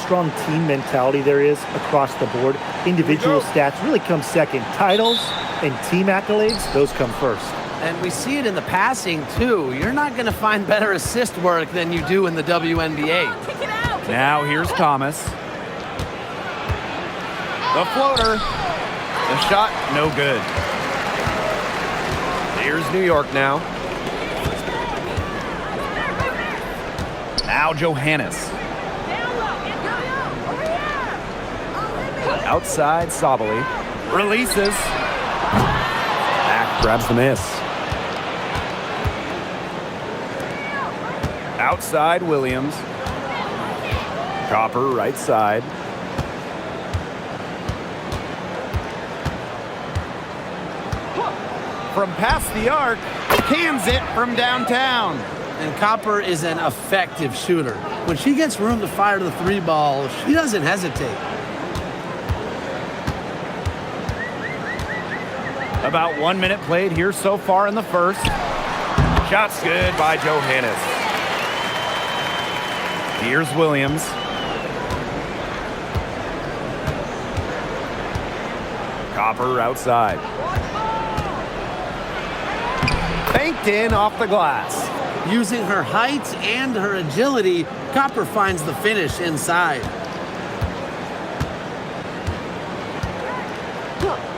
strong team mentality there is across the board. Individual stats really come second. Titles and team accolades, those come first. And we see it in the passing, too. You're not going to find better assist work than you do in the WNBA. Now here's Thomas. The floater. The shot, no good. Here's New York now. Now Johannes. Outside Sabali. Releases. Back grabs the miss. Outside Williams. Copper right side. From past the arc, cans it from downtown. And Copper is an effective shooter. When she gets room to fire the three ball, she doesn't hesitate. About 1 minute played here so far in the first. Shot's good by Johannes. Here's Williams. Copper outside. Banked in off the glass. Using her height and her agility, Copper finds the finish inside.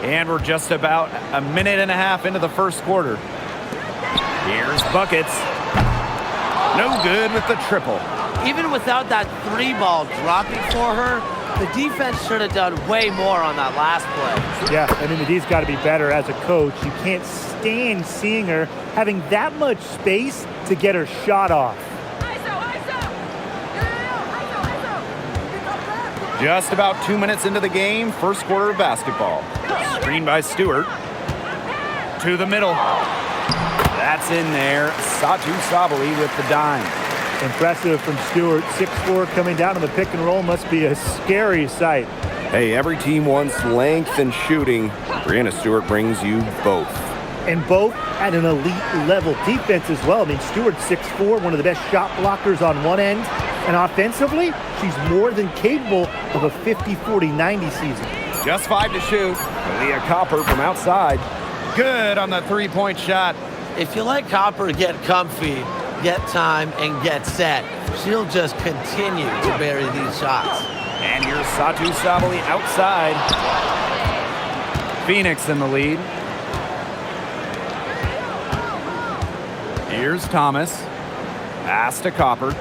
And we're just about a minute and a half into the first quarter. Here's buckets. No good with the triple. Even without that three ball dropping for her, the defense should have done way more on that last play. Yeah, I mean, the D's got to be better as a coach. You can't stand seeing her having that much space to get her shot off. Just about 2 minutes into the game, first quarter of basketball. Screen by Stewart. To the middle. That's in there. Satu Sabali with the dime. Impressive from Stewart. 6'4", coming down on the pick and roll must be a scary sight. Hey, every team wants length and shooting. Brianna Stewart brings you both. And both at an elite level. Defense as well. I mean, Stewart's 6'4", one of the best shot blockers on one end. And offensively, she's more than capable of a 50-40-90 season. Just 5 to shoot. Leah Copper from outside. Good on the three-point shot. If you let Copper get comfy, get time, and get set, she'll just continue to bury these shots. And here's Satu Sabali outside. Phoenix in the lead. Here's Thomas. Pass to Copper.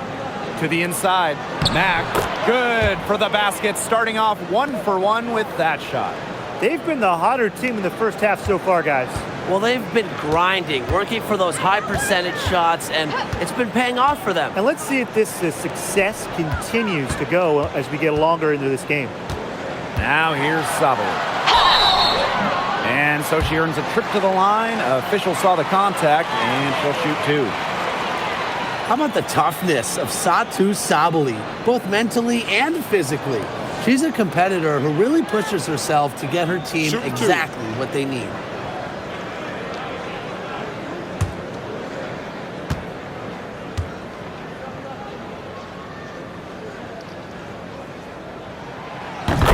To the inside. Mack. Good for the basket. Starting off 1-for-1 with that shot. They've been the hotter team in the first half so far, guys. Well, they've been grinding, working for those high percentage shots, and it's been paying off for them. And let's see if this success continues to go as we get longer into this game. Now here's Sabali. And so she earns a trip to the line. Official saw the contact, and she'll shoot two. How about the toughness of Satu Sabali, both mentally and physically? She's a competitor who really pushes herself to get her team exactly what they need.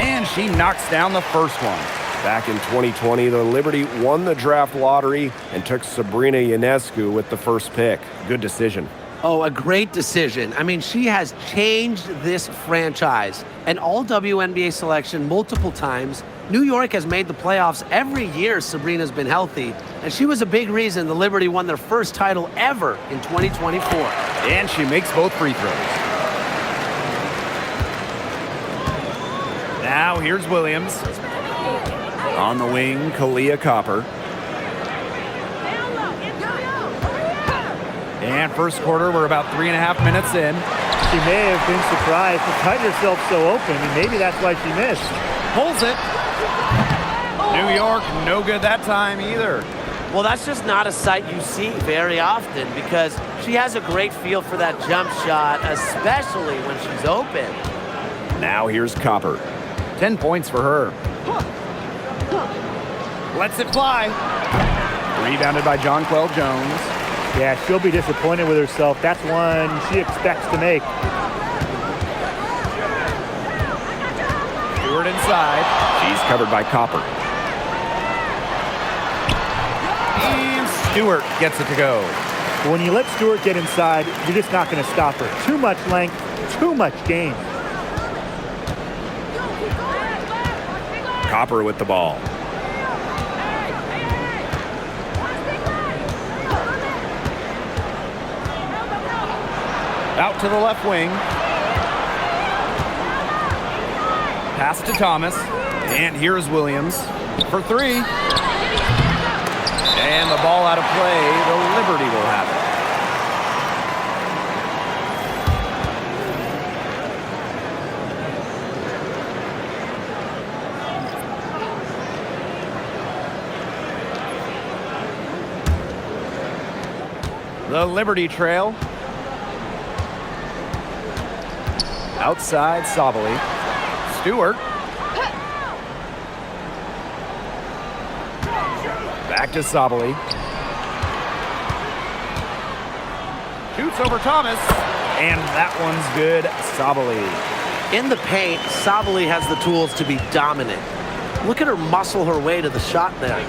And she knocks down the first one. Back in 2020, the Liberty won the draft lottery and took Sabrina Ionescu with the first pick. Good decision. Oh, a great decision. I mean, she has changed this franchise. An all-WNBA selection multiple times. New York has made the playoffs every year Sabrina's been healthy. And she was a big reason the Liberty won their first title ever in 2024. And she makes both free throws. Now here's Williams. On the wing, Kalia Copper. And first quarter, we're about 3.5 minutes in. She may have been surprised to find herself so open, and maybe that's why she missed. Pulls it. New York, no good that time either. Well, that's just not a sight you see very often because she has a great feel for that jump shot, especially when she's open. Now here's Copper. 10 points for her. Lets it fly. Rebounded by Jonquel Jones. Yeah, she'll be disappointed with herself. That's one she expects to make. Stewart inside. She's covered by Copper. And Stewart gets it to go. When you let Stewart get inside, you're just not going to stop her. Too much length, too much game. Copper with the ball. Out to the left wing. Pass to Thomas. And here's Williams for three. And the ball out of play. The Liberty will have it. The Liberty trail. Outside Sabali. Stewart. Back to Sabali. Shoots over Thomas. And that one's good. Sabali. In the paint, Sabali has the tools to be dominant. Look at her muscle her way to the shot there.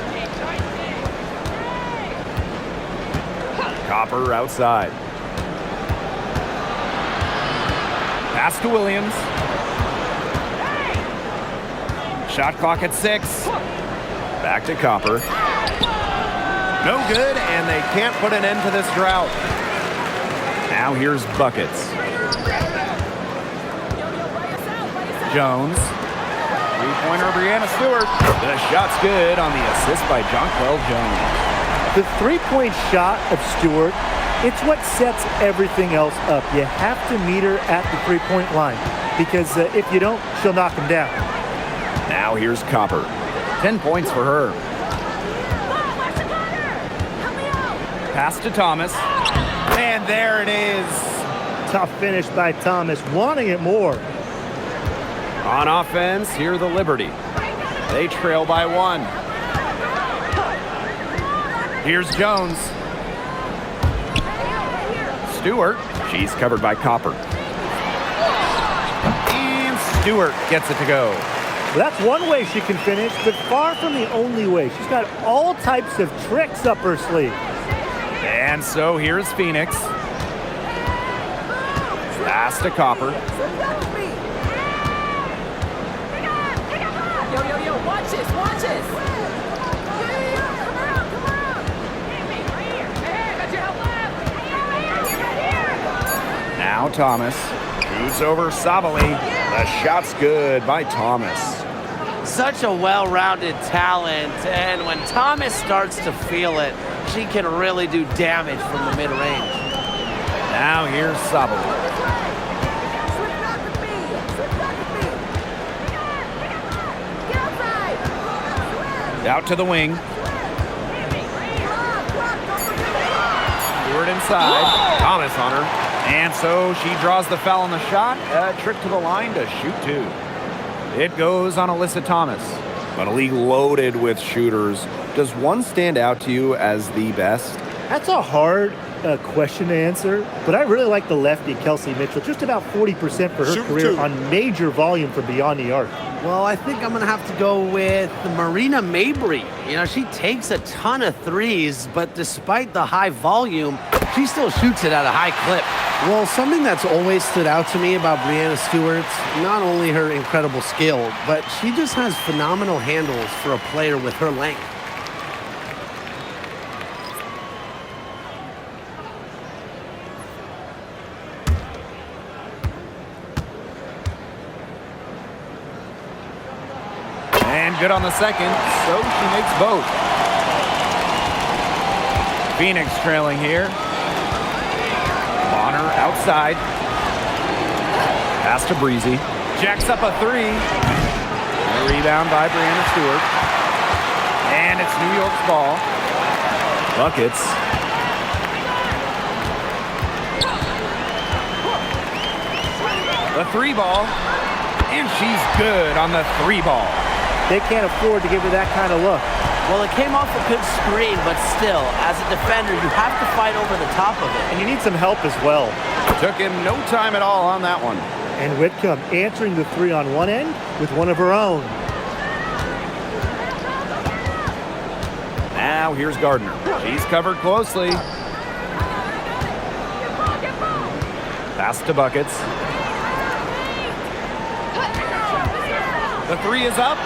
Copper outside. Pass to Williams. Shot clock at 6. Back to Copper. No good, and they can't put an end to this drought. Now here's Buckets. Jones. Three-pointer Brianna Stewart. The shot's good on the assist by Jonquel Jones. The three-point shot of Stewart, it's what sets everything else up. You have to meet her at the three-point line because if you don't, she'll knock him down. Now here's Copper. 10 points for her. Pass to Thomas. And there it is. Tough finish by Thomas, wanting it more. On offense, here the Liberty. They trail by 1. Here's Jones. Stewart. She's covered by Copper. And Stewart gets it to go. Well, that's one way she can finish, but far from the only way. She's got all types of tricks up her sleeve. And so here's Phoenix. Pass to Copper. Watch this, watch this. Now Thomas. Shoots over Sabali. The shot's good by Thomas. Such a well-rounded talent, and when Thomas starts to feel it, she can really do damage from the mid-range. Now here's Sabali. Out to the wing. Stewart inside. Thomas on her. And so she draws the foul on the shot. A trip to the line to shoot 2. It goes on Alyssa Thomas. But a league loaded with shooters. Does one stand out to you as the best? That's a hard question to answer, but I really like the lefty, Kelsey Mitchell. Just about 40% for her career on major volume from beyond the arc. Well, I think I'm going to have to go with Marina Mabry. You know, she takes a ton of threes, but despite the high volume, she still shoots it at a high clip. Well, something that's always stood out to me about Brianna Stewart, not only her incredible skill, but she just has phenomenal handles for a player with her length. And good on the second, so she makes both. Phoenix trailing here. Bonner outside. Pass to Breezy. Jacks up a 3. A rebound by Brianna Stewart. And it's New York's ball. Buckets. The 3 ball. And she's good on the 3 ball. They can't afford to give her that kind of look. Well, it came off a good screen, but still, as a defender, you have to fight over the top of it. And you need some help as well. Took him no time at all on that one. And Whitcomb answering the three on one end with one of her own. Now here's Gardner. She's covered closely. Pass to Buckets. The three is up.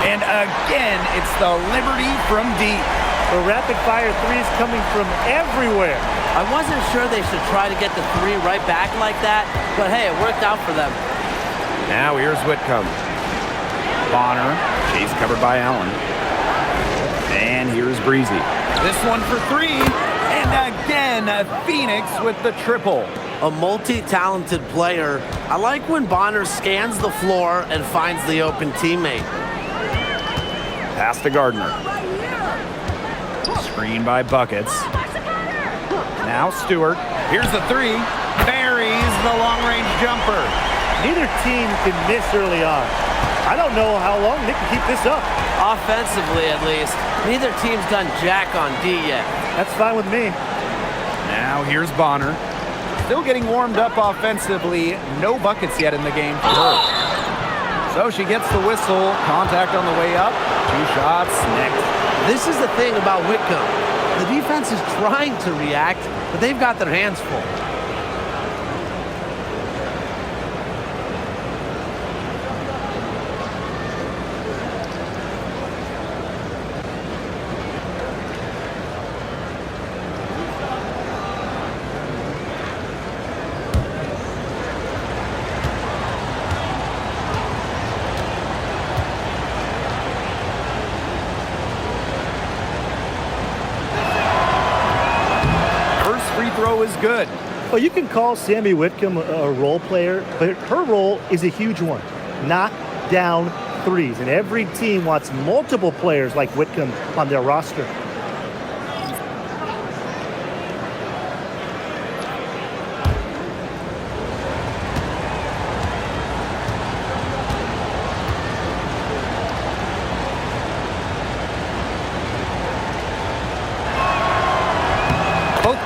And again, it's the Liberty from deep. The rapid-fire threes coming from everywhere. I wasn't sure they should try to get the three right back like that, but hey, it worked out for them. Now here's Whitcomb. Bonner. She's covered by Allen. And here's Breezy. This one for three. And again, Phoenix with the triple. A multi-talented player. I like when Bonner scans the floor and finds the open teammate. Pass to Gardner. Screen by Buckets. Now Stewart. Here's the three. Buries the long-range jumper. Neither team can miss early on. I don't know how long they can keep this up. Offensively, at least. Neither team's done jack on D yet. That's fine with me. Now here's Bonner. Still getting warmed up offensively. No buckets yet in the game for her. So she gets the whistle. Contact on the way up. 2 shots next. This is the thing about Whitcomb. The defense is trying to react, but they've got their hands full. Throw is good. Well, you can call Sammy Whitcomb a role player, but her role is a huge one. Knock down threes. And every team wants multiple players like Whitcomb on their roster.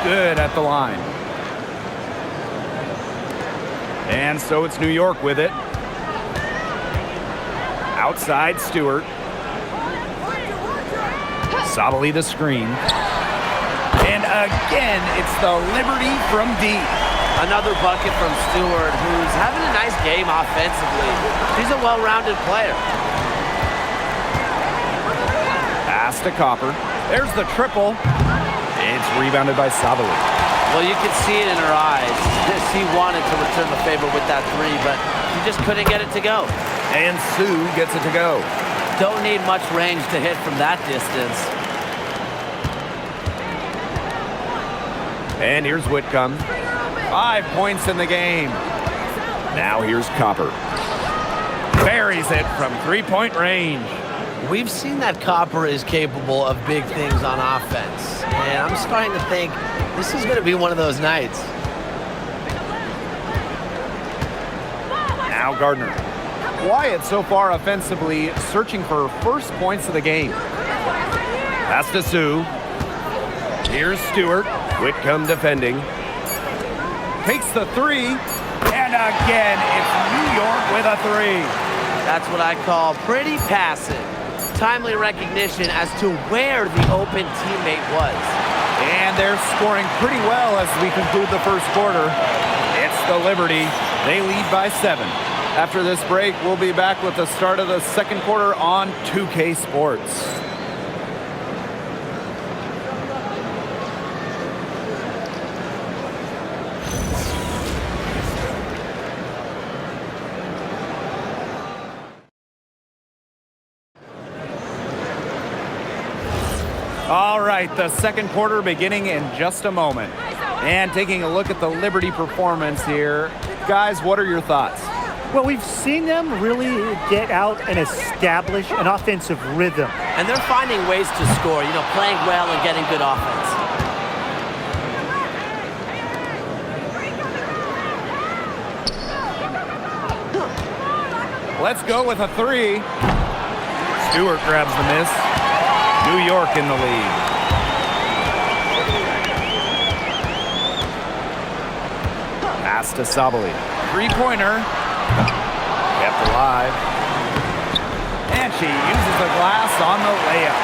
Good at the line. And so it's New York with it. Outside Stewart. Sabali the screen. And again, it's the Liberty from deep. Another bucket from Stewart, who's having a nice game offensively. She's a well-rounded player. Pass to Copper. There's the triple. It's rebounded by Sabali. Well, you could see it in her eyes. She wanted to return the favor with that three, but she just couldn't get it to go. And Sue gets it to go. Don't need much range to hit from that distance. And here's Whitcomb. 5 points in the game. Now here's Copper. Buries it from three-point range. We've seen that Copper is capable of big things on offense. And I'm starting to think this is going to be one of those nights. Now Gardner. Quiet so far offensively, searching for her first points of the game. Pass to Sue. Here's Stewart. Whitcomb defending. Takes the three. And again, it's New York with a three. That's what I call pretty passive. Timely recognition as to where the open teammate was. And they're scoring pretty well as we conclude the first quarter. It's the Liberty. They lead by 7. After this break, we'll be back with the start of the second quarter on 2K Sports. All right, the second quarter beginning in just a moment. And taking a look at the Liberty performance here. Guys, what are your thoughts? Well, we've seen them really get out and establish an offensive rhythm. And they're finding ways to score, playing well and getting good offense. Let's go with a three. Stewart grabs the miss. New York in the lead. Pass to Sabali. three-pointer. Kept alive. And she uses the glass on the layup.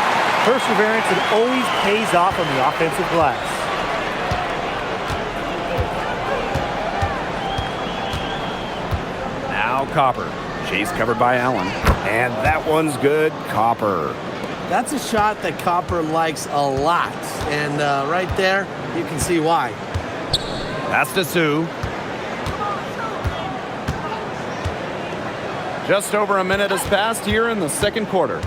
Perseverance, it always pays off on the offensive glass. Now Copper. She's covered by Allen. And that one's good. Copper. That's a shot that Copper likes a lot. And right there, you can see why. Pass to Sue. Just over a minute has passed here in the second quarter.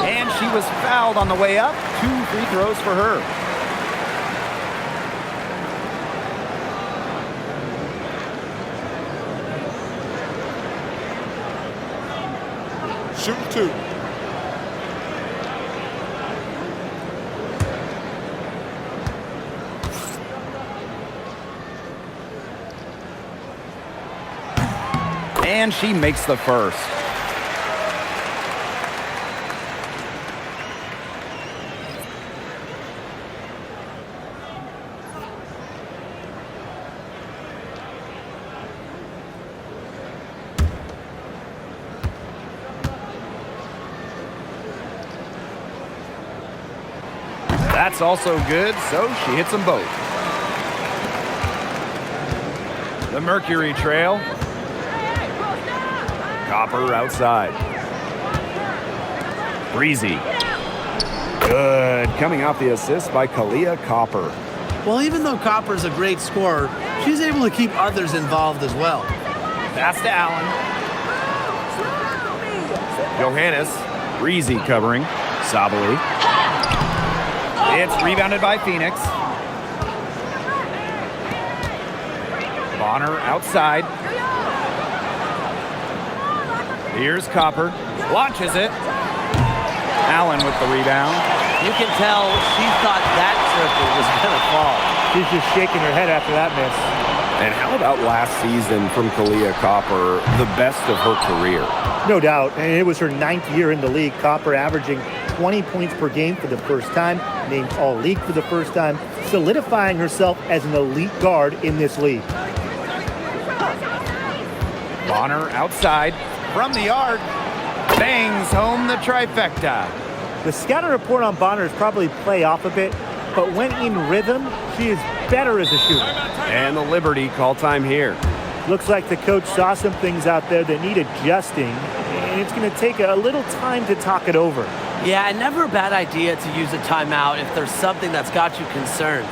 And she was fouled on the way up. 2 free throws for her. Shoot 2. And she makes the first. That's also good, so she hits them both. The Mercury trail. Copper outside. Breezy. Good. Coming off the assist by Kalia Copper. Well, even though Copper's a great scorer, she's able to keep others involved as well. Pass to Allen. Johannes. Breezy covering. Sabali. It's rebounded by Phoenix. Bonner outside. Here's Copper. Launches it. Allen with the rebound. You can tell she thought that triple was going to fall. She's just shaking her head after that miss. And how about last season from Kalia Copper, the best of her career? No doubt, and it was her 9th year in the league. Copper averaging 20 points per game for the first time, named All-League for the first time, solidifying herself as an elite guard in this league. Bonner outside. From the arc. Bangs home the trifecta. The scouting report on Bonner is probably play off a bit, but when in rhythm, she is better as a shooter. And the Liberty call time here. Looks like the coach saw some things out there that need adjusting, and it's going to take a little time to talk it over. Yeah, and never a bad idea to use a timeout if there's something that's got you concerned.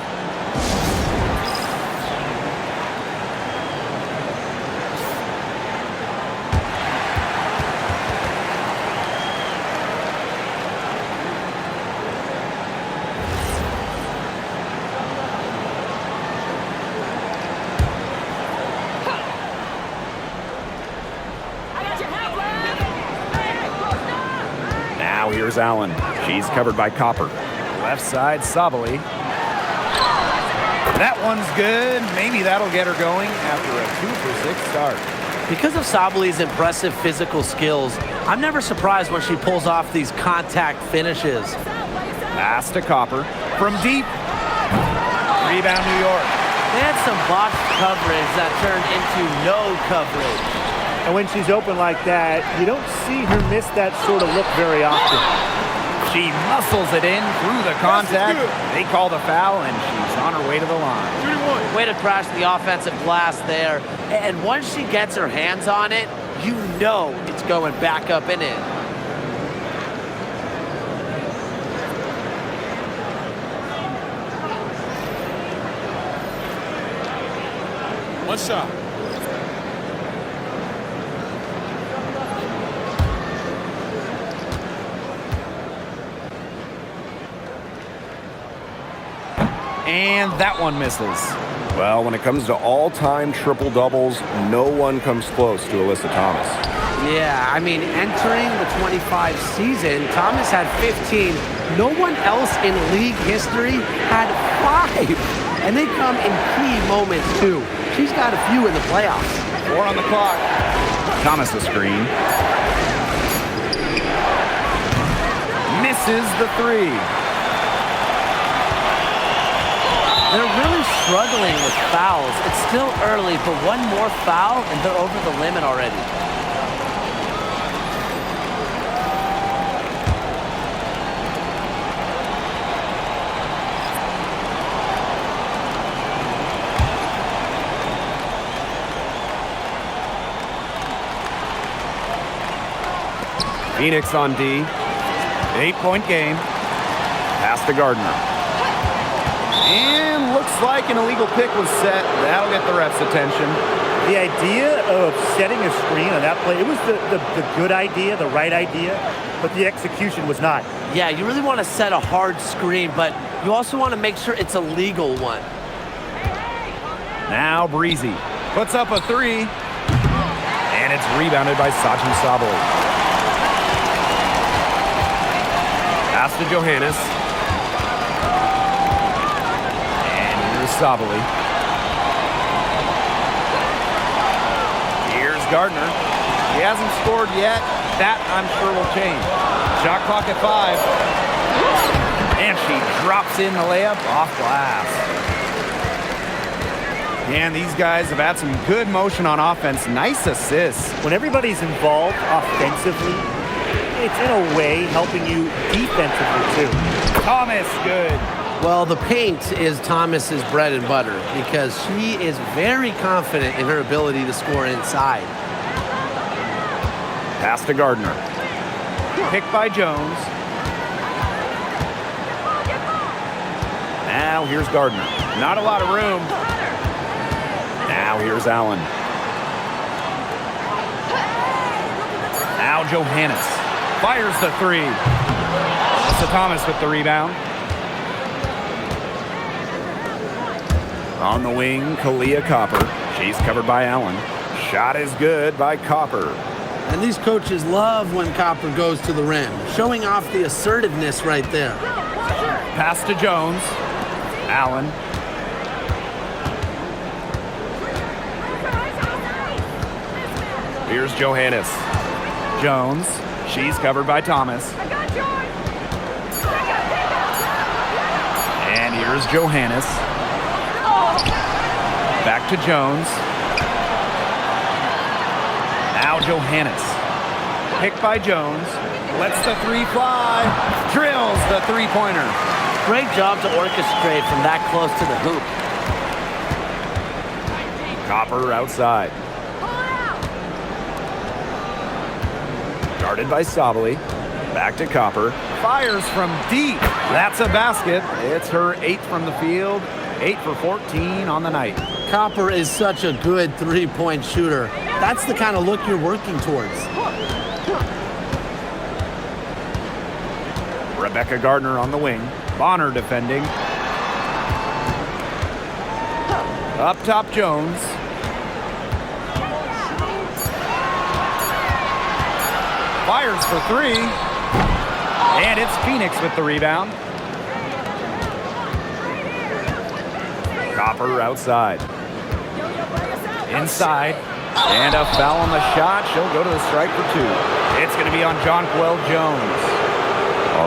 Now here's Allen. She's covered by Copper. Left side, Sabali. That one's good. Maybe that'll get her going after a 2-for-6 start. Because of Sabali's impressive physical skills, I'm never surprised when she pulls off these contact finishes. Pass to Copper. From deep. Rebound, New York. They had some botched coverage that turned into no coverage. And when she's open like that, you don't see her miss that sort of look very often. She muscles it in through the contact. They call the foul, and she's on her way to the line. Way to crash the offensive glass there. And once she gets her hands on it, you know it's going back up and in. One shot. And that one misses. Well, when it comes to all-time triple-doubles, no one comes close to Alyssa Thomas. Yeah, I mean, entering the 25 season, Thomas had 15. No one else in league history had 5. And they come in key moments, too. She's got a few in the playoffs. 4 on the clock. Thomas the screen. Misses the 3. They're really struggling with fouls. It's still early, but one more foul and they're over the limit already. Phoenix on D. 8-point game. Pass to Gardner. And looks like an illegal pick was set. That'll get the ref's attention. The idea of setting a screen on that play, it was the good idea, the right idea, but the execution was not. Yeah, you really want to set a hard screen, but you also want to make sure it's a legal one. Now Breezy puts up a three. And it's rebounded by Satu Sabali. Pass to Johannes. And here's Sabali. Here's Gardner. He hasn't scored yet. That, I'm sure, will change. Shot clock at 5. And she drops in the layup off glass. And these guys have had some good motion on offense. Nice assists. When everybody's involved offensively, it's in a way helping you defensively too. Thomas, good. Well, the paint is Thomas's bread and butter because she is very confident in her ability to score inside. Pass to Gardner. Picked by Jones. Now here's Gardner. Not a lot of room. Now here's Allen. Now Johannes. Fires the three. So Thomas with the rebound. On the wing, Kalia Copper. She's covered by Allen. Shot is good by Copper. And these coaches love when Copper goes to the rim, showing off the assertiveness right there. Pass to Jones. Allen. Here's Johannes. Jones. She's covered by Thomas. And here's Johannes. Back to Jones. Now Johannes. Picked by Jones. Lets the three fly. Drills the three-pointer. Great job to orchestrate from that close to the hoop. Copper outside. Guarded by Sabali. Back to Copper. Fires from deep. That's a basket. It's her 8th from the field. 8 for 14 on the night. Copper is such a good three-point shooter. That's the kind of look you're working towards. Rebecca Gardner on the wing. Bonner defending. Up top, Jones. Fires for three. And it's Phoenix with the rebound. Copper outside. Inside. And a foul on the shot. She'll go to the strike for 2. It's going to be on Jonquel Jones.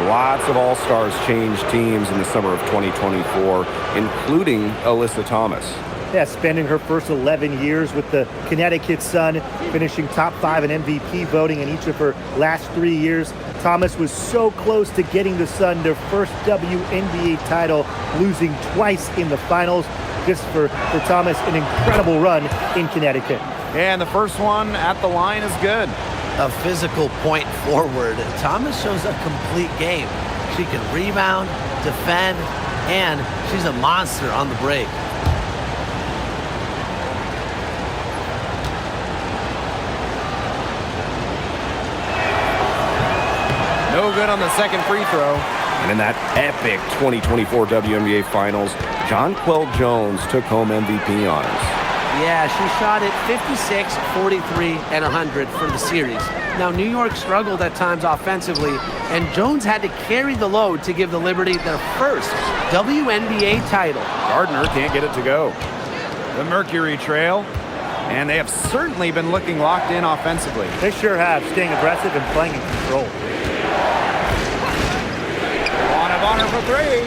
Lots of All-Stars changed teams in the summer of 2024, including Alyssa Thomas. Yeah, spending her first 11 years with the Connecticut Sun, finishing top 5 in MVP voting in each of her last 3 years. Thomas was so close to getting the Sun their first WNBA title, losing twice in the finals. Just for Thomas, an incredible run in Connecticut. And the first one at the line is good. A physical point forward. Thomas shows a complete game. She can rebound, defend, and she's a monster on the break. No good on the second free throw. And in that epic 2024 WNBA Finals, Jonquel Jones took home MVP honors. Yeah, she shot it 56, 43, and 100 for the series. Now, New York struggled at times offensively, and Jones had to carry the load to give the Liberty their first WNBA title. Gardner can't get it to go. The Mercury trail, and they have certainly been looking locked in offensively. They sure have, staying aggressive and playing in control. On a Bonner for three.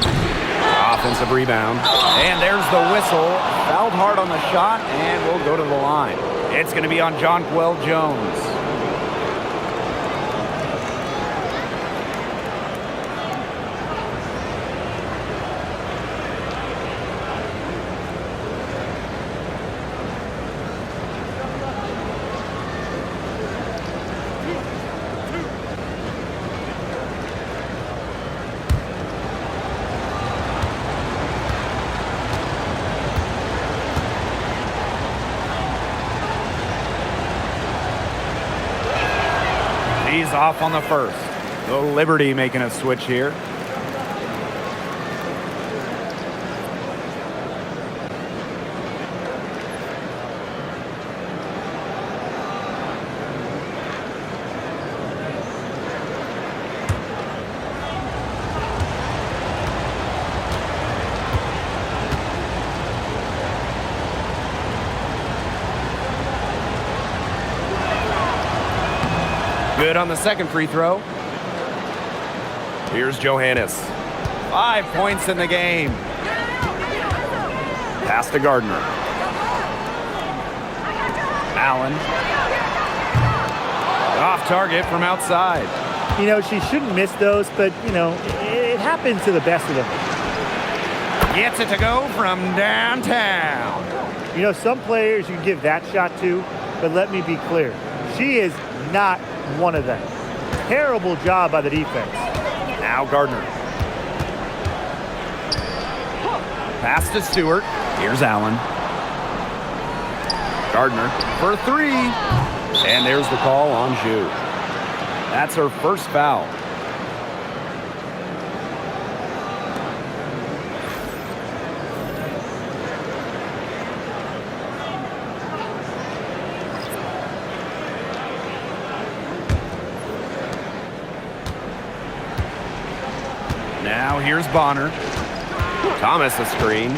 Offensive rebound. And there's the whistle. Fouled hard on the shot, and we'll go to the line. It's going to be on Jonquel Jones. He's off on the first. The Liberty making a switch here. Good on the second free throw. Here's Johannes. 5 points in the game. Pass to Gardner. Allen. Off target from outside. You know, she shouldn't miss those, but, you know, it happens to the best of them. Gets it to go from downtown. You know, some players you can give that shot to, but let me be clear. She is not one of them. Terrible job by the defense. Now Gardner. Pass to Stewart. Here's Allen. Gardner for three. And there's the call on Zhu. That's her first foul. Now here's Bonner. Thomas a screen.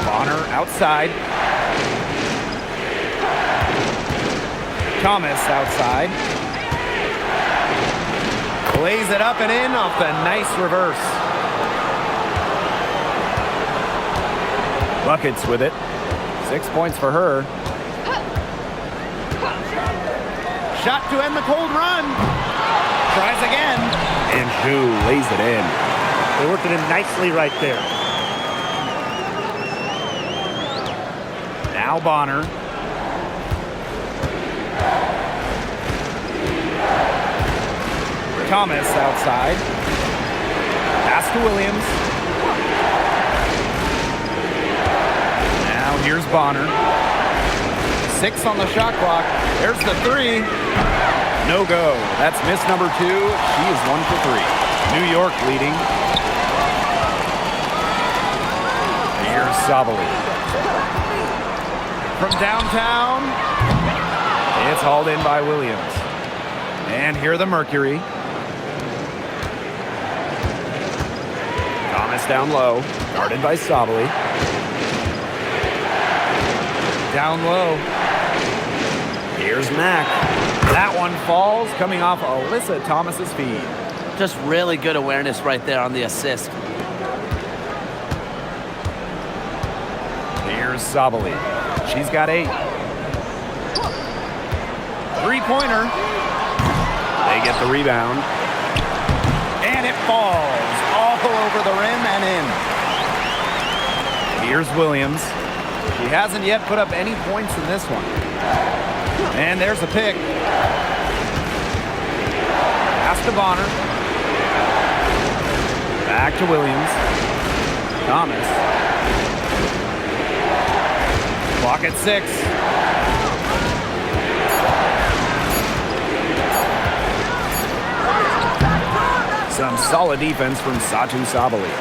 Bonner outside. Thomas outside. Lays it up and in off the nice reverse. Buckets with it. 6 points for her. Shot to end the cold run. Tries again. And Zhu lays it in. They worked it in nicely right there. Now Bonner. Thomas outside. Pass to Williams. Now here's Bonner. 6 on the shot clock. There's the three. No go. That's miss number 2. She is 1 for 3. New York leading. Here's Sabali. From downtown. It's hauled in by Williams. And here the Mercury. Thomas down low. Guarded by Sabali. Down low. Here's Mack. That one falls, coming off Alyssa Thomas's feed. Just really good awareness right there on the assist. Here's Sabali. She's got 8. Three-pointer. They get the rebound. And it falls all over the rim and in. Here's Williams. She hasn't yet put up any points in this one. And there's a pick. Pass to Bonner. Back to Williams. Thomas. Clock at 6. Some solid defense from Satu Sabali.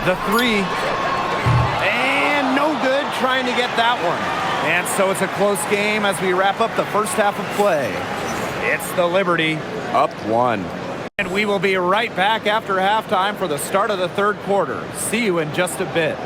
The three. And no good trying to get that one. And so it's a close game as we wrap up the first half of play. It's the Liberty up 1. And we will be right back after halftime for the start of the third quarter. See you in just a bit.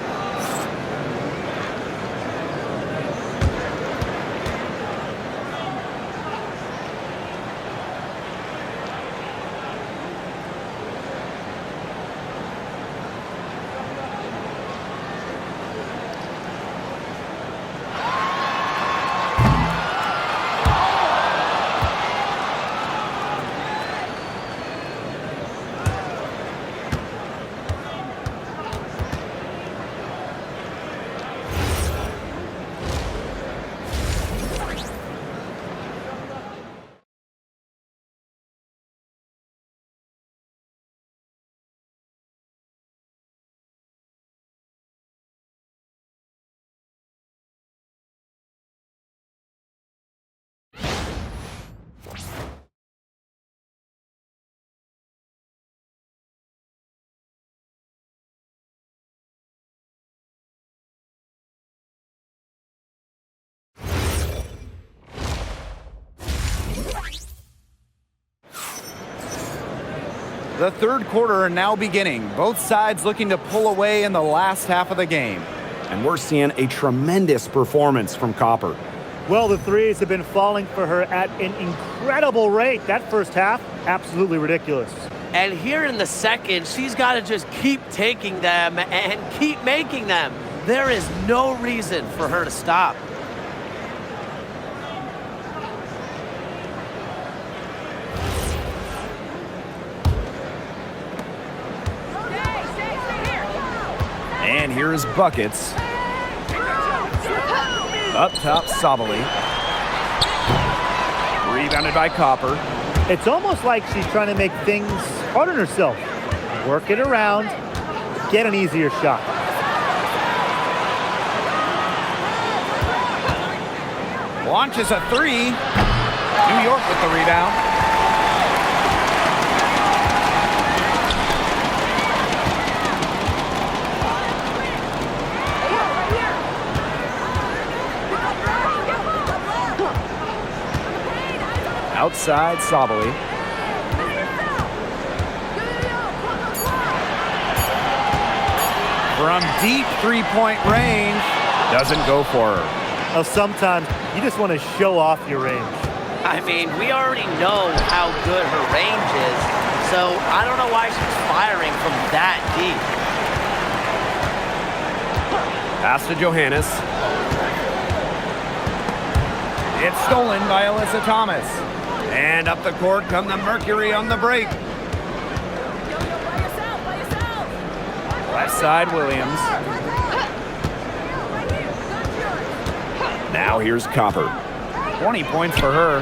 The third quarter now beginning. Both sides looking to pull away in the last half of the game. And we're seeing a tremendous performance from Copper. Well, the threes have been falling for her at an incredible rate. That first half, absolutely ridiculous. And here in the second, she's got to just keep taking them and keep making them. There is no reason for her to stop. And here's buckets. Up top, Sabali. Rebounded by Copper. It's almost like she's trying to make things hard on herself. Work it around, get an easier shot. Launches a three. New York with the rebound. Outside, Sabali. From deep three-point range, doesn't go for her. Well, sometimes you just want to show off your range. I mean, we already know how good her range is, so I don't know why she's firing from that deep. Pass to Johannes. It's stolen by Alyssa Thomas. And up the court come the Mercury on the break. Left side, Williams. Now here's Copper. 20 points for her.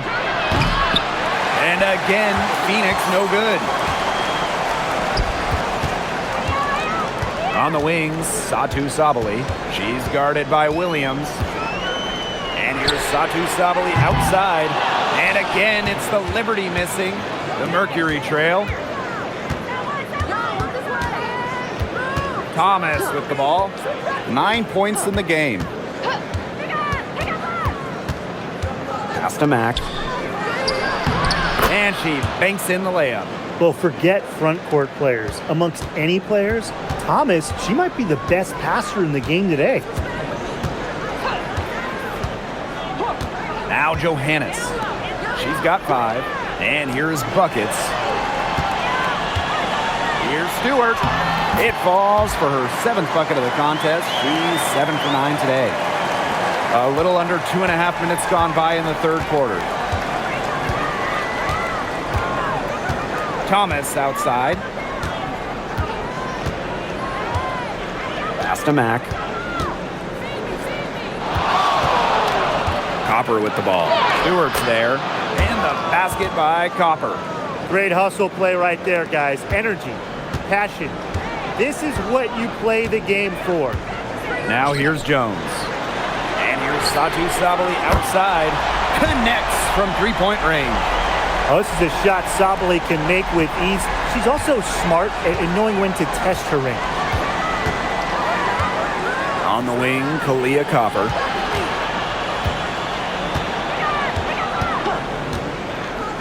And again, Phoenix no good. On the wings, Satu Sabali. She's guarded by Williams. And here's Satu Sabali outside. And again, it's the Liberty missing. The Mercury trail. Thomas with the ball. 9 points in the game. Pass to Mack. And she banks in the layup. Well, forget front court players. Amongst any players, Thomas, she might be the best passer in the game today. Now Johannes. She's got 5. And here's buckets. Here's Stewart. It falls for her 7th bucket of the contest. She's 7 for 9 today. A little under 2.5 minutes gone by in the third quarter. Thomas outside. Pass to Mack. Copper with the ball. Stewart's there. And the basket by Copper. Great hustle play right there, guys. Energy, passion. This is what you play the game for. Now here's Jones. And here's Satu Sabali outside. Connects from three-point range. Oh, this is a shot Sabali can make with ease. She's also smart in knowing when to test her range. On the wing, Kalia Copper.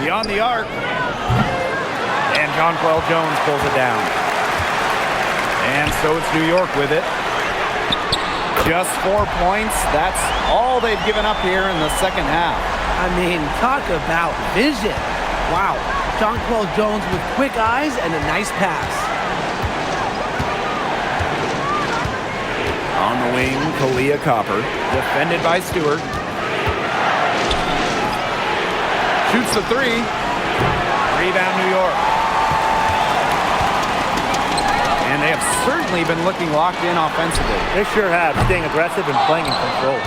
Beyond the arc. And Jonquel Jones pulls it down. And so it's New York with it. Just 4 points. That's all they've given up here in the second half. I mean, talk about vision. Wow. Jonquel Jones with quick eyes and a nice pass. On the wing, Kalia Copper. Defended by Stewart. Shoots the three. Rebound New York. And they have certainly been looking locked in offensively. They sure have, staying aggressive and playing in control.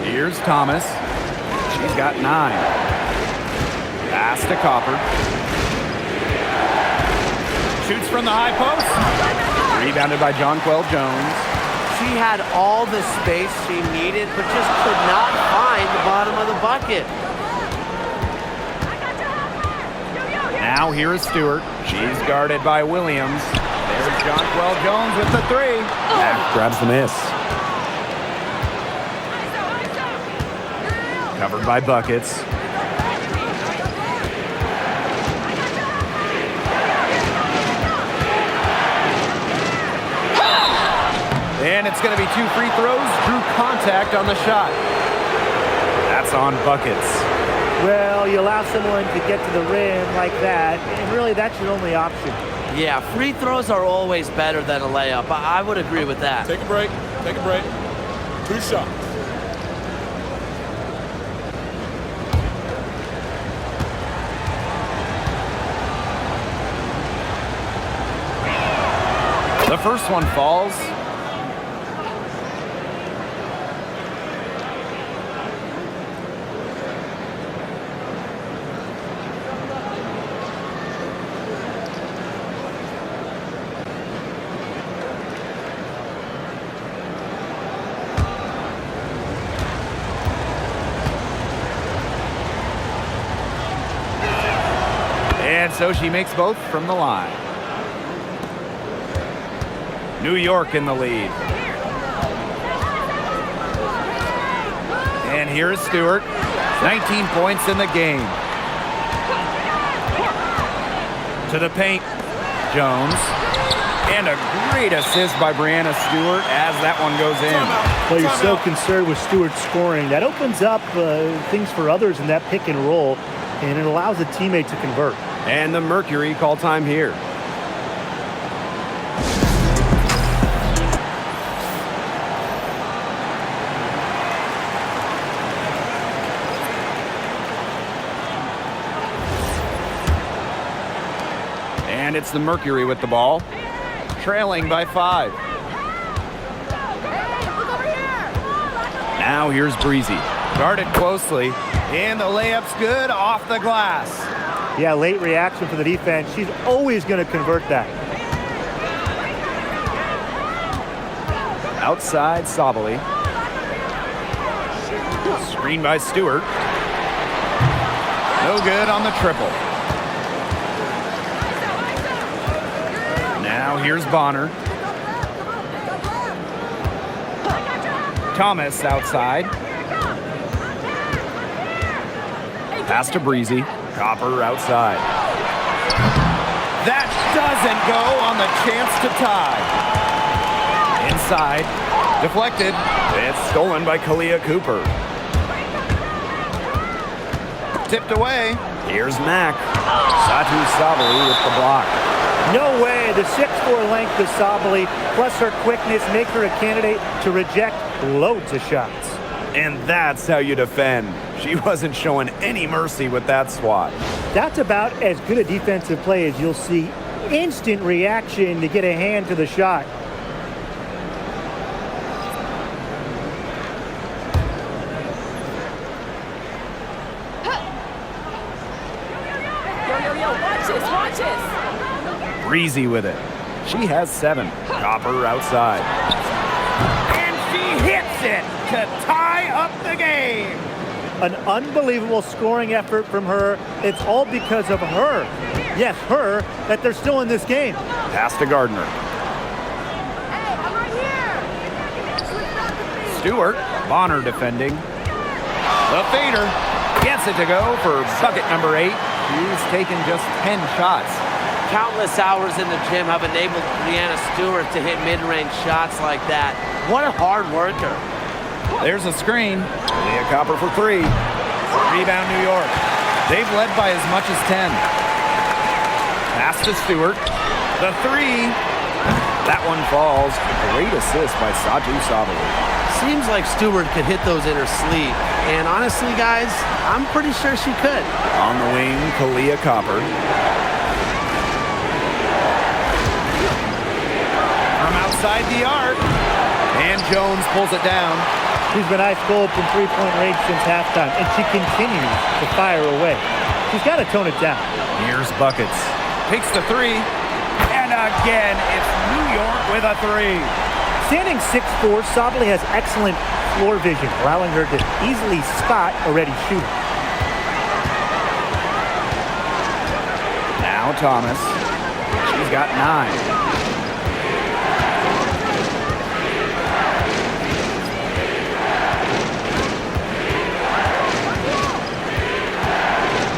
Here's Thomas. She's got 9. Pass to Copper. Shoots from the high post. Rebounded by Jonquel Jones. She had all the space she needed, but just could not find the bottom of the bucket. Now here is Stewart. She's guarded by Williams. There's Jonquel Jones with the 3. Mack grabs the miss. Covered by buckets. And it's going to be 2 free throws. Drew contact on the shot. That's on buckets. Well, you allow someone to get to the rim like that, and really that's your only option. Yeah, free throws are always better than a layup. I would agree with that. Take a break. Take a break. 2 shots. The first one falls. And so she makes both from the line. New York in the lead. And here is Stewart. 19 points in the game. To the paint. Jones. And a great assist by Brianna Stewart as that one goes in. Well, you're so concerned with Stewart scoring. That opens up things for others in that pick and roll, and it allows a teammate to convert. And the Mercury call time here. And it's the Mercury with the ball, trailing by 5. Now here's Breezy. Guarded closely, and the layup's good off the glass. Yeah, late reaction for the defense. She's always going to convert that. Outside Sabali. Screen by Stewart. No good on the triple. Now here's Bonner. Thomas outside. Pass to Breezy. Copper outside. That doesn't go on the chance to tie. Inside. Deflected. It's stolen by Kalia Cooper. Tipped away. Here's Mack. Satu Sabali with the block. No way. The 6'4" length of Sabali, plus her quickness, make her a candidate to reject loads of shots. And that's how you defend. She wasn't showing any mercy with that swat. That's about as good a defensive play as you'll see. Instant reaction to get a hand to the shot. Yo, watch this, watch this. Breezy with it. She has 7. Copper outside. And she hits it to tie up the game. An unbelievable scoring effort from her. It's all because of her. Yes, her, that they're still in this game. Pass to Gardner. Hey, I'm right here. Stewart. Bonner defending. The fader. Gets it to go for bucket number 8. She's taken just 10 shots. Countless hours in the gym have enabled Brianna Stewart to hit mid-range shots like that. What a hard worker. There's a screen. Leah Copper for 3. Rebound New York. They've led by as much as 10. Pass to Stewart. The 3. That one falls. A great assist by Satu Sabali. Seems like Stewart could hit those in her sleep. And honestly, guys, I'm pretty sure she could. On the wing, Kalia Copper. From outside the arc. And Jones pulls it down. She's been ice cold from three-point range since halftime, and she continues to fire away. She's got to tone it down. Here's Buckets. Takes the 3. And again, it's New York with a 3. Standing 6'4", Sabali has excellent floor vision, allowing her to easily spot a ready shooter. Now Thomas. She's got 9.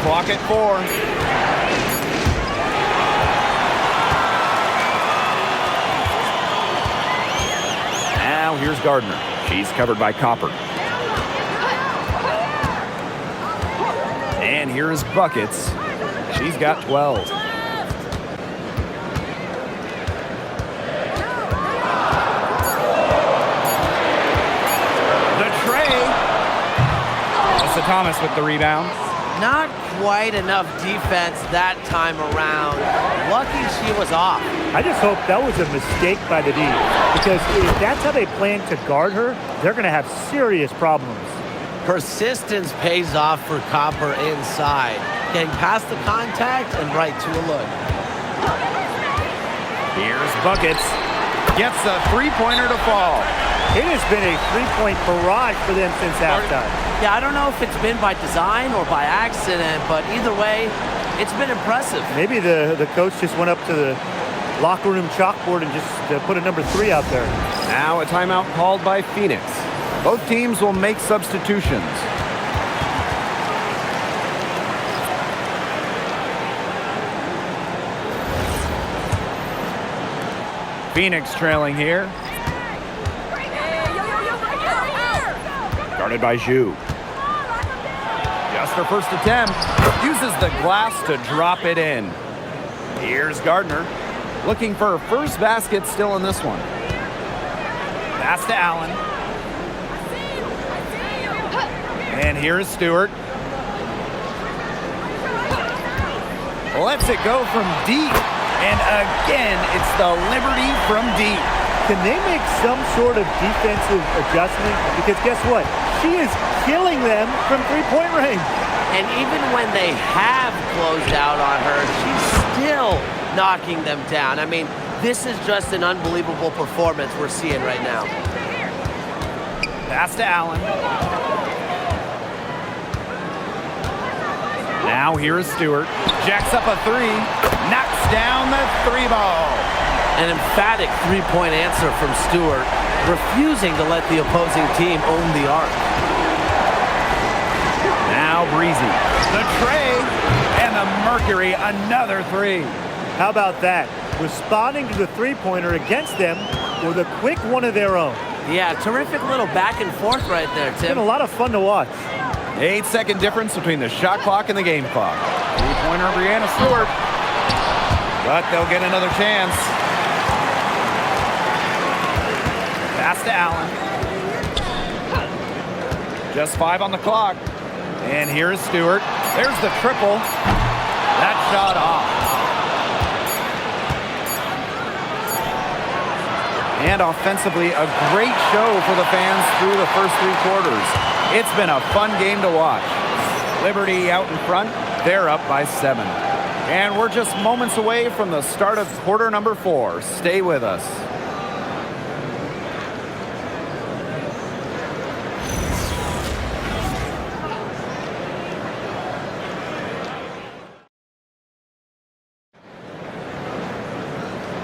Clock at 4. Now here's Gardner. She's covered by Copper. And here is Buckets. She's got 12. The tray. Melissa Thomas with the rebound. Not quite enough defense that time around. Lucky she was off. I just hope that was a mistake by the D, because if that's how they plan to guard her, they're going to have serious problems. Persistence pays off for Copper inside. Getting past the contact and right to a look. Here's Buckets. Gets a three-pointer to fall. It has been a three-point barrage for them since halftime. Yeah, I don't know if it's been by design or by accident, but either way, it's been impressive. Maybe the coach just went up to the locker room chalkboard and just put a number 3 out there. Now a timeout called by Phoenix. Both teams will make substitutions. Phoenix trailing here. Guarded by Zhu. Just her first attempt. Uses the glass to drop it in. Here's Gardner. Looking for her first basket still in this one. Pass to Allen. And here is Stewart. Lets it go from deep. And again, it's the Liberty from deep. Can they make some sort of defensive adjustment? Because guess what? She is killing them from three-point range. And even when they have closed out on her, she's still knocking them down. I mean, this is just an unbelievable performance we're seeing right now. Pass to Allen. Now here is Stewart. Jacks up a three. Knocks down the three ball. An emphatic three-point answer from Stewart, refusing to let the opposing team own the arc. Now Breezy. The tray. And the Mercury, another three. How about that? Responding to the three-pointer against them with a quick one of their own. Yeah, terrific little back and forth right there, It's Tim. been a lot of fun to watch. 8-second difference between the shot clock and the game clock. Three-pointer, Brianna Stewart. But they'll get another chance. Pass to Allen. Just 5 on the clock. And here is Stewart. There's the triple. That shot off. And offensively, a great show for the fans through the first 3 quarters. It's been a fun game to watch. Liberty out in front. They're up by 7. And we're just moments away from the start of quarter number 4. Stay with us.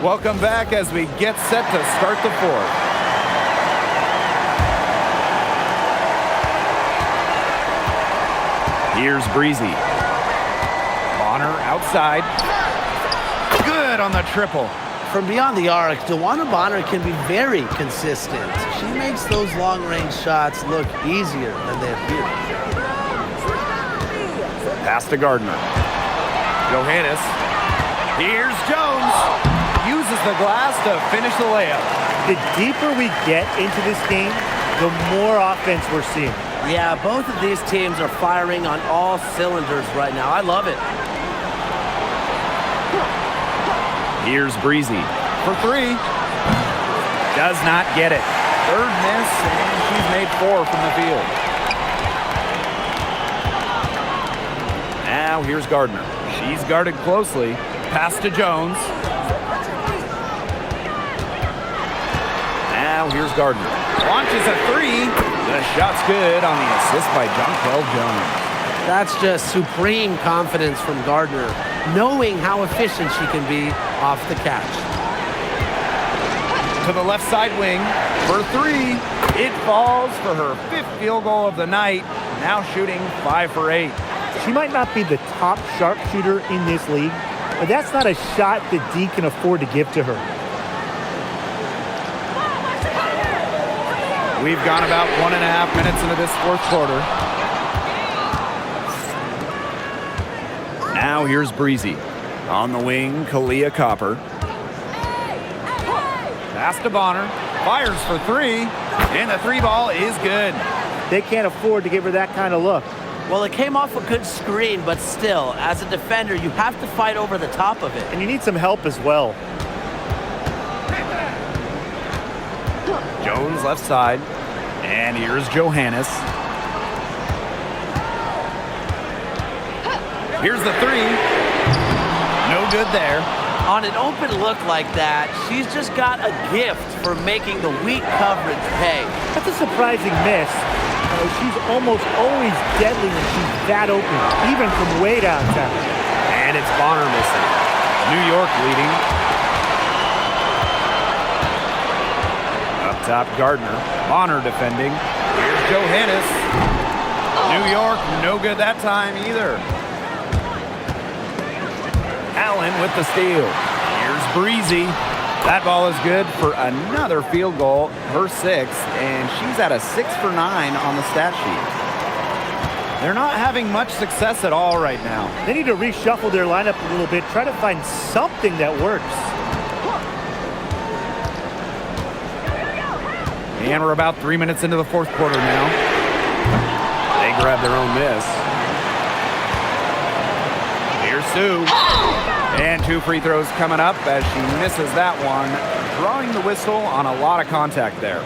Welcome back as we get set to start the 4th. Here's Breezy. Bonner outside. Good on the triple. From beyond the arc, DeWanna Bonner can be very consistent. She makes those long-range shots look easier than they appear. Pass to Gardner. Johannes. Here's Jones. Uses the glass to finish the layup. The deeper we get into this game, the more offense we're seeing. Yeah, both of these teams are firing on all cylinders right now. I love it. Here's Breezy for 3. Does not get it. Third miss, and she's made 4 from the field. Now here's Gardner. She's guarded closely. Pass to Jones. Now here's Gardner. Launches a 3. The shot's good on the assist by Jonquel Jones. That's just supreme confidence from Gardner, knowing how efficient she can be off the catch. To the left side wing for 3. It falls for her 5th field goal of the night. Now shooting 5 for 8. She might not be the top sharpshooter in this league, but that's not a shot that D can afford to give to her. We've gone about 1.5 minutes into this fourth quarter. Now here's Breezy. On the wing, Kalia Copper. Pass to Bonner. Fires for three. And the three ball is good. They can't afford to give her that kind of look. Well, it came off a good screen, but still, as a defender, you have to fight over the top of it. And you need some help as well. Jones left side. And here's Johannes. Here's the three. No good there. On an open look like that, she's just got a gift for making the weak coverage pay. That's a surprising miss. She's almost always deadly when she's that open, even from way downtown. And it's Bonner missing. New York leading. Up top, Gardner. Bonner defending. Here's Johannes. New York, no good that time either. Allen with the steal. Here's Breezy. That ball is good for another field goal, her sixth, and she's at a 6 for 9 on the stat sheet. They're not having much success at all right now. They need to reshuffle their lineup a little bit, try to find something that works. And we're about 3 minutes into the fourth quarter now. They grab their own miss. Here's Sue. And 2 free throws coming up as she misses that one, drawing the whistle on a lot of contact there.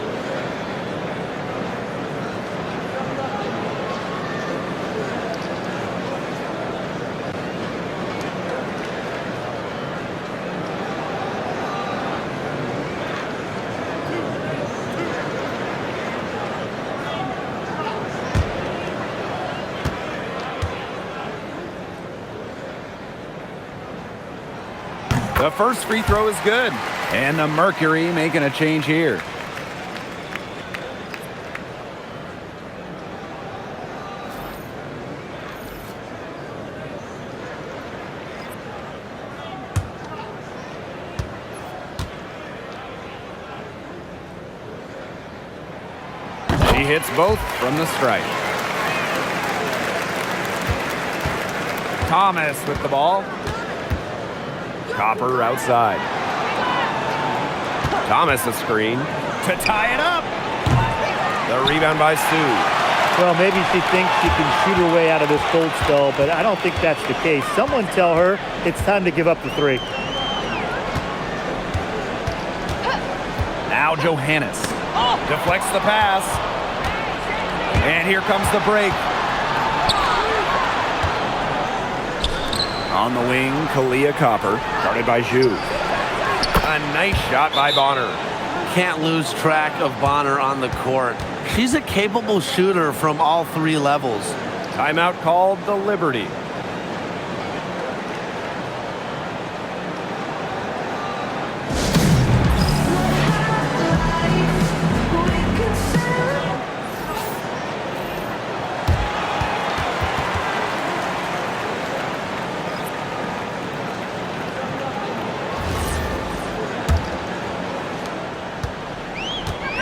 The first free throw is good. And the Mercury making a change here. She hits both from the stripe. Thomas with the ball. Copper outside. Thomas a screen to tie it up. The rebound by Sue. Well, maybe she thinks she can shoot her way out of this cold spell, but I don't think that's the case. Someone tell her it's time to give up the three. Now Johannes deflects the pass. And here comes the break. On the wing, Kalia Copper, guarded by Zhu. A nice shot by Bonner. Can't lose track of Bonner on the court. She's a capable shooter from all 3 levels. Timeout called the Liberty.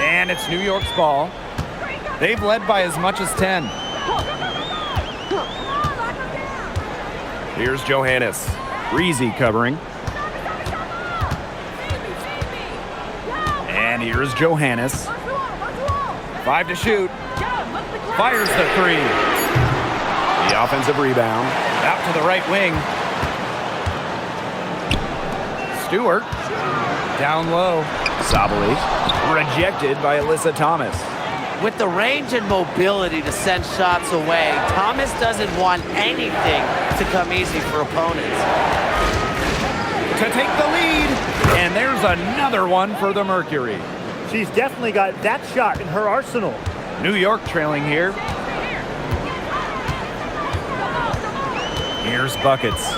And it's New York's ball. They've led by as much as 10. Here's Johannes. Breezy covering. And here's Johannes. 5 to shoot. Fires the 3. The offensive rebound. Out to the right wing. Stewart. Down low. Sabali. Rejected by Alyssa Thomas. With the range and mobility to send shots away, Thomas doesn't want anything to come easy for opponents. To take the lead. And there's another one for the Mercury. She's definitely got that shot in her arsenal. New York trailing here. Here's buckets.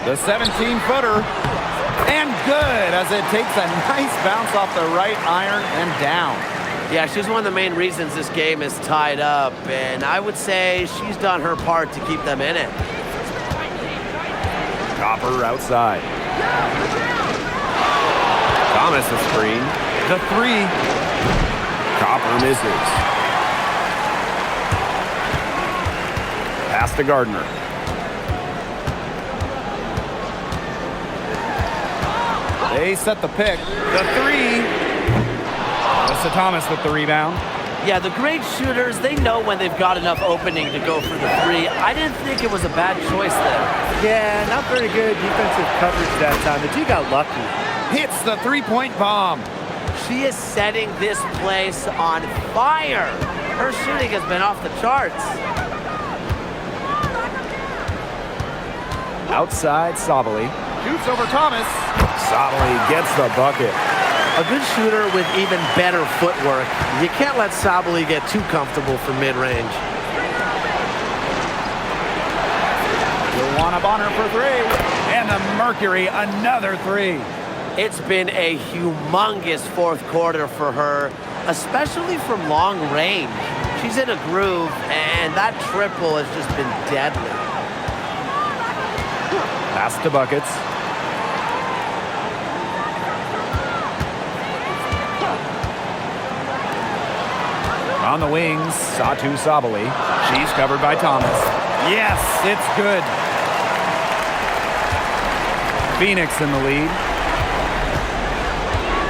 The 17-footer. And good as it takes a nice bounce off the right iron and down. Yeah, she's one of the main reasons this game is tied up, and I would say she's done her part to keep them in it. Copper outside. Thomas a screen. The 3. Copper misses. Pass to Gardner. They set the pick. The three. Melissa Thomas with the rebound. Yeah, the great shooters, they know when they've got enough opening to go for the three. I didn't think it was a bad choice there. Yeah, not very good defensive coverage that time. The two got lucky. Hits the three-point bomb. She is setting this place on fire. Her shooting has been off the charts. Outside, Sabali. Shoots over Thomas. Sabali gets the bucket. A good shooter with even better footwork. You can't let Sabali get too comfortable for mid-range. Luana Bonner for three. And the Mercury, another three. It's been a humongous fourth quarter for her, especially from long range. She's in a groove, and that triple has just been deadly. Pass to buckets. On the wings, Satu Sabali. She's covered by Thomas. Yes, it's good. Phoenix in the lead.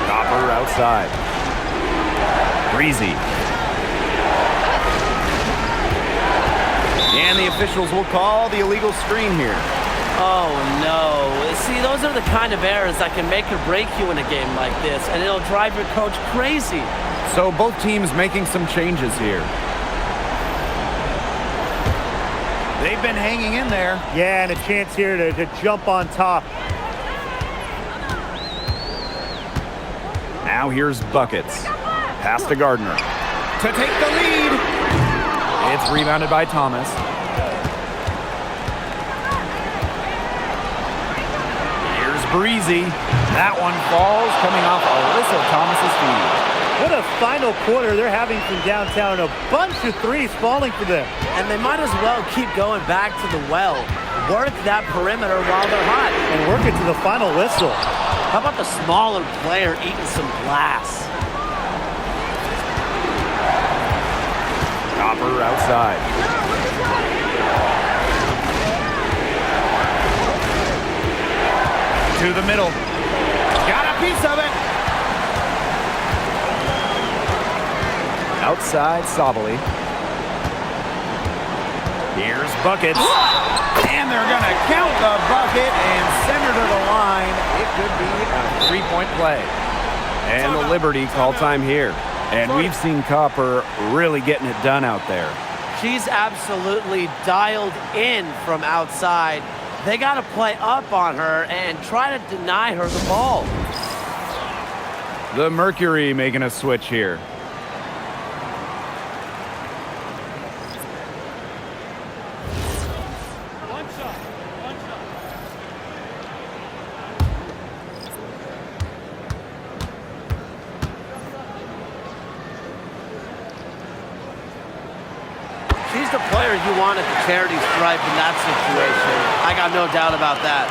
Copper outside. Breezy. And the officials will call the illegal screen here. Oh, no. See, those are the kind of errors that can make or break you in a game like this, and it'll drive your coach crazy. So both teams making some changes here. They've been hanging in there. Yeah, and a chance here to jump on top. Now here's buckets. Pass to Gardner. To take the lead. It's rebounded by Thomas. Here's Breezy. That one falls, coming off Alyssa Thomas's feet. What a final quarter they're having from downtown. A bunch of threes falling for them. And they might as well keep going back to the well. Work that perimeter while they're hot. And work it to the final whistle. How about the smaller player eating some glass? Copper outside. To the middle. Got a piece of it. Outside, Sabali. Here's buckets. And they're going to count the bucket and send her to the line. It could be a three-point play. And the Liberty call time here. And we've seen Copper really getting it done out there. She's absolutely dialed in from outside. They got to play up on her and try to deny her the ball. The Mercury making a switch here. She's the player you want at the charity stripe in that situation. I got no doubt about that.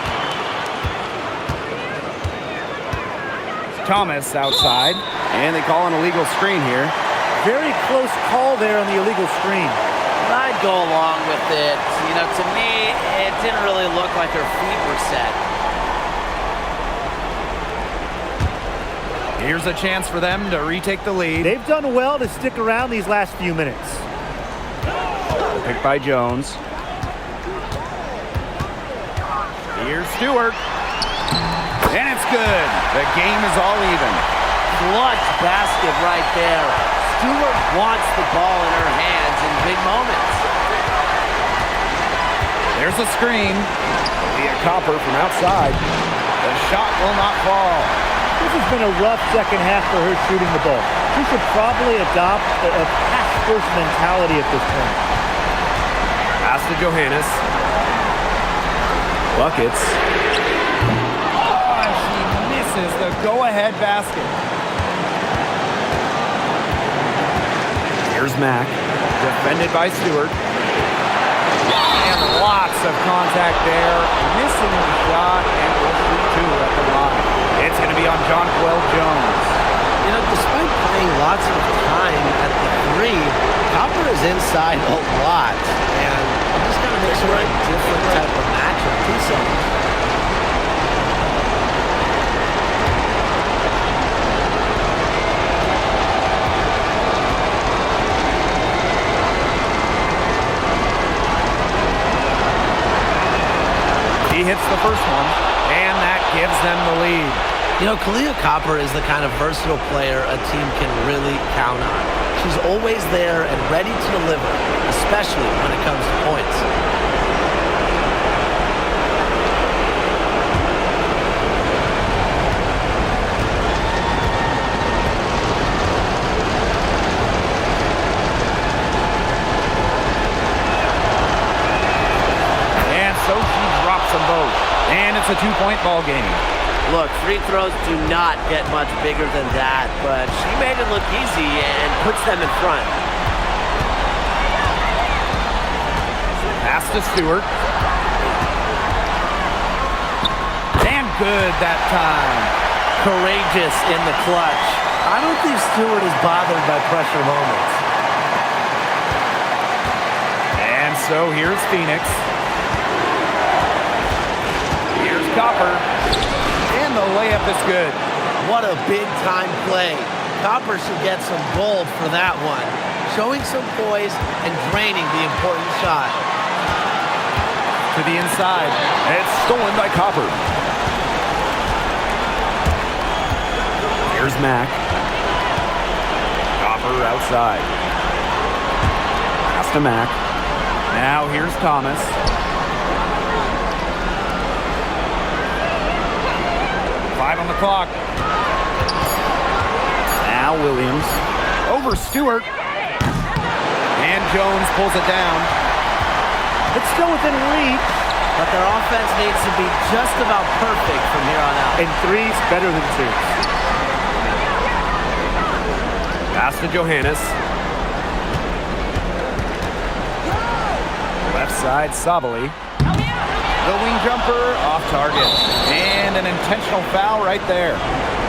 Thomas outside, and they call an illegal screen here. Very close call there on the illegal screen. I'd go along with it. You know, to me, it didn't really look like her feet were set. Here's a chance for them to retake the lead. They've done well to stick around these last few minutes. Picked by Jones. Here's Stewart. And it's good. The game is all even. Clutch basket right there. Stewart wants the ball in her hands in big moments. There's a screen. Leah Copper from outside. The shot will not fall. This has been a rough second half for her shooting the ball. She should probably adopt a pass-first mentality at this point. Pass to Johannes. Buckets. Oh, and she misses the go-ahead basket. Here's Mack. Defended by Stewart. And lots of contact there. Missing the shot, and will shoot two at the line. It's going to be on Jonquel Jones. Despite playing lots of time at the 3, Copper is inside a lot. And I'm just going to make sure a different type of matchup. 2 seconds. He hits the first one, and that gives them the lead. Kalia Copper is the kind of versatile player a team can really count on. She's always there and ready to deliver, especially when it comes to points. And so she drops them both. And it's a 2-point ball game. Look, free throws do not get much bigger than that, but she made it look easy and puts them in front. Pass to Stewart. And good that time. Courageous in the clutch. I don't think Stewart is bothered by pressure moments. And so here's Phoenix. Here's Copper. And the layup is good. What a big-time play. Copper should get some gold for that one. Showing some poise and draining the important shot. To the inside. It's stolen by Copper. Here's Mack. Copper outside. Pass to Mack. Now here's Thomas. On the clock. Now Williams. Over Stewart. And Jones pulls it down. It's still within reach. But their offense needs to be just about perfect from here on out. And 3's better than 2's. Pass to Johannes. Left side, Sabali. The wing jumper off target. And an intentional foul right there.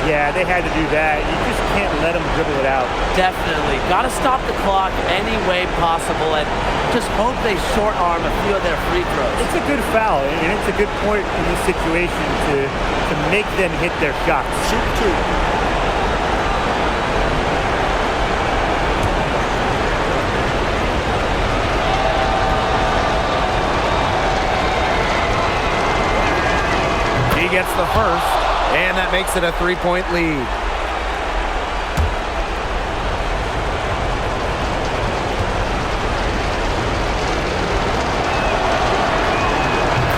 Yeah, they had to do that. You just can't let them dribble it out. Definitely. Got to stop the clock any way possible and just hope they short arm a few of their free throws. It's a good foul, and it's a good point in this situation to make them hit their shots. Shoot 2. Gets the first, and that makes it a 3-point lead.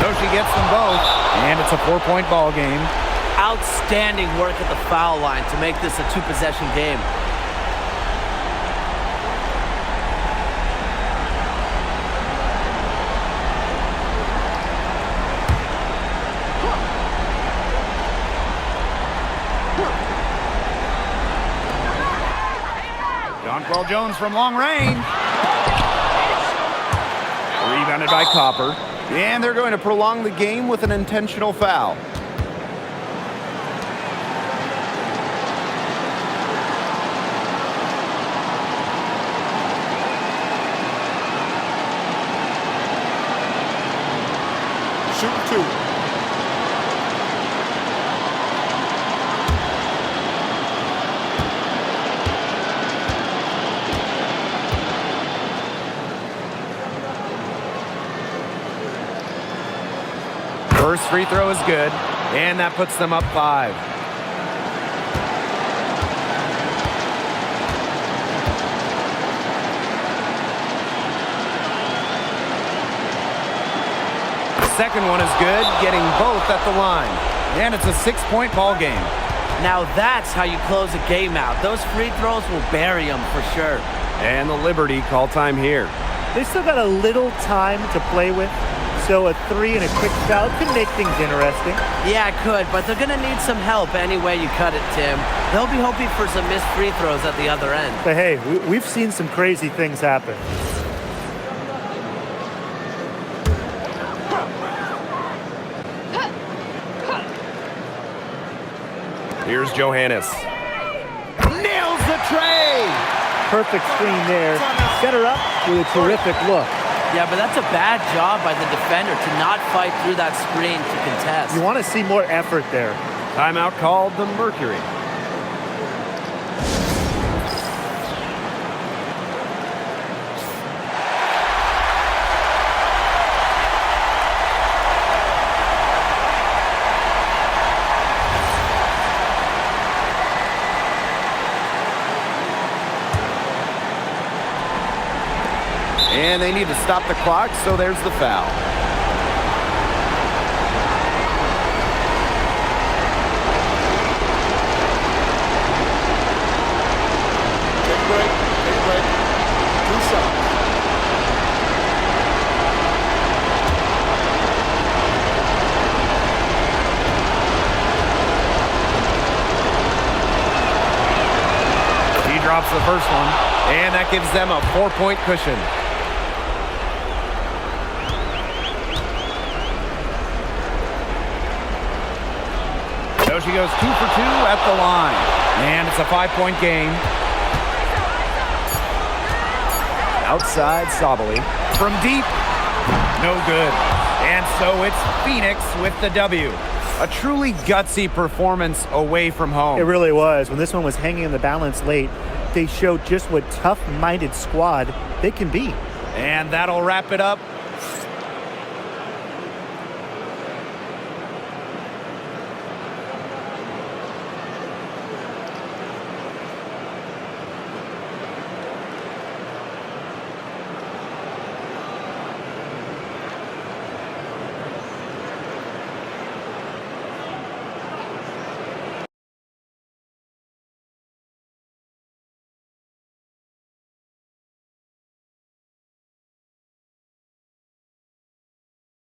So she gets them both, and it's a 4-point ball game. Outstanding work at the foul line to make this a 2-possession game. Donquel Jones from long range. Rebounded by Copper. And they're going to prolong the game with an intentional foul. Shoot 2. First free throw is good, and that puts them up 5. The second one is good, getting both at the line. And it's a 6-point ball game. Now that's how you close a game out. Those free throws will bury them for sure. And the Liberty call time here. They still got a little time to play with. So a 3 and a quick foul could make things interesting. Yeah, it could, but they're going to need some help any way you cut it, Tim. They'll be hoping for some missed free throws at the other end. But hey, we've seen some crazy things happen. Here's Johannes. tray. Perfect screen there. Set her up with a terrific look. Yeah, but that's a bad job by the defender to not fight through that screen to contest. You want to see more effort there. Timeout called the Mercury. And they need to stop the clock, so there's the foul. Take a break. Take a break. 2 shots. He drops the first one, and that gives them a 4-point cushion. So she goes 2 for 2 at the line. And it's a 5-point game. Outside Sabali. From deep. No good. And so it's Phoenix with the W. A truly gutsy performance away from home. It really was. When this one was hanging in the balance late, they showed just what tough-minded squad they can be. And that'll wrap it up